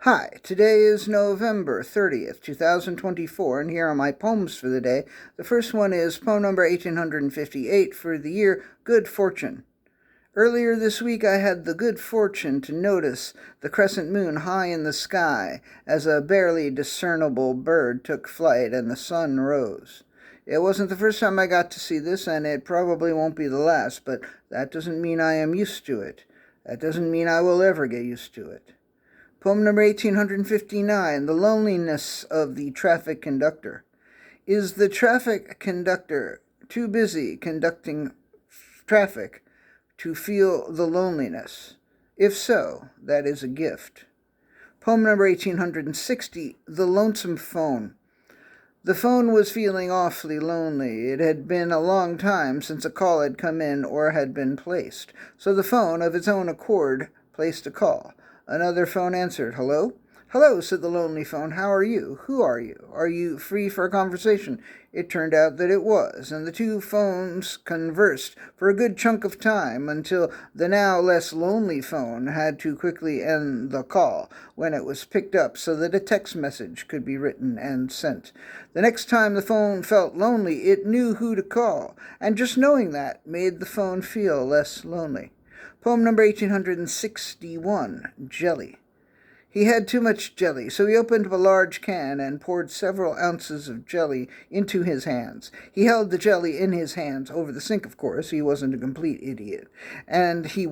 Hi, today is November 30th, 2024, and here are my poems for the day. The first one is poem number 1858 for the year Good Fortune. Earlier this week, I had the good fortune to notice the crescent moon high in the sky as a barely discernible bird took flight and the sun rose. It wasn't the first time I got to see this, and it probably won't be the last, but that doesn't mean I am used to it. That doesn't mean I will ever get used to it. Poem number 1859, The Loneliness of the Traffic Conductor. Is the traffic conductor too busy conducting traffic to feel the loneliness? If so, that is a gift. Poem number 1860, The Lonesome Phone. The phone was feeling awfully lonely. It had been a long time since a call had come in or had been placed, so the phone, of its own accord, placed a call. Another phone answered. "Hello?" "Hello," said the lonely phone. "How are you? Who are you? Are you free for a conversation?" It turned out that it was, and the two phones conversed for a good chunk of time until the now less lonely phone had to quickly end the call when it was picked up so that a text message could be written and sent. The next time the phone felt lonely, it knew who to call, and just knowing that made the phone feel less lonely. Poem number 1861, Jelly. He had too much jelly, so he opened up a large can and poured several ounces of jelly into his hands. He held the jelly in his hands, over the sink, of course. He wasn't a complete idiot. And he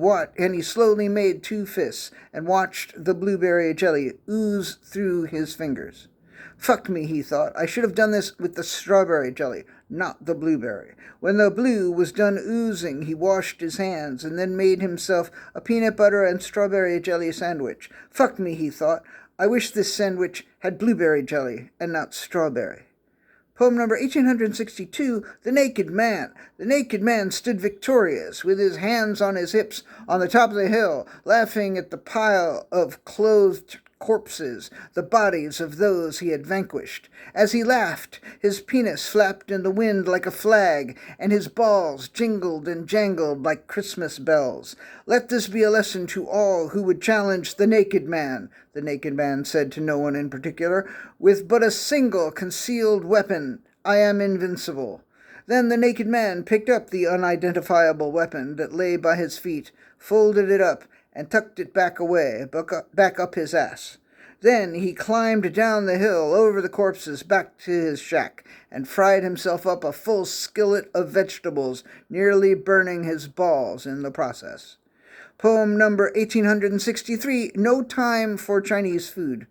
slowly made two fists and watched the blueberry jelly ooze through his fingers. "Fuck me," he thought. "I should have done this with the strawberry jelly, not the blueberry." When the blue was done oozing, he washed his hands and then made himself a peanut butter and strawberry jelly sandwich. "Fuck me," he thought. "I wish this sandwich had blueberry jelly and not strawberry." Poem number 1862, The Naked Man. The naked man stood victorious, with his hands on his hips, on the top of the hill, laughing at the pile of clothed corpses, the bodies of those he had vanquished. As he laughed, his penis flapped in the wind like a flag, and his balls jingled and jangled like Christmas bells. "Let this be a lesson to all who would challenge the naked man," the naked man said to no one in particular. "With but a single concealed weapon, I am invincible." Then the naked man picked up the unidentifiable weapon that lay by his feet, folded it up, and tucked it back away, back up his ass. Then he climbed down the hill over the corpses back to his shack and fried himself up a full skillet of vegetables, nearly burning his balls in the process. Poem number 1863, No Time for Chinese Food.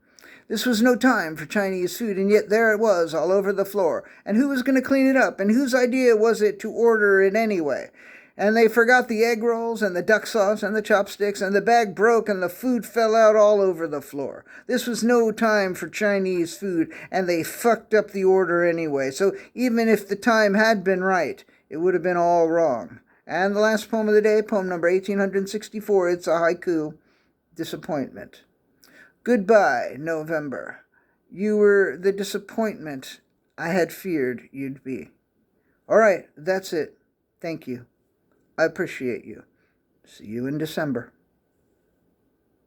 This was no time for Chinese food, and yet there it was all over the floor. And who was going to clean it up? And whose idea was it to order it anyway? And they forgot the egg rolls and the duck sauce and the chopsticks, and the bag broke and the food fell out all over the floor. This was no time for Chinese food, and they fucked up the order anyway. So even if the time had been right, it would have been all wrong. And the last poem of the day, poem number 1864, it's a haiku, Disappointment. Goodbye, November. You were the disappointment I had feared you'd be. All right, that's it. Thank you. I appreciate you. See you in December.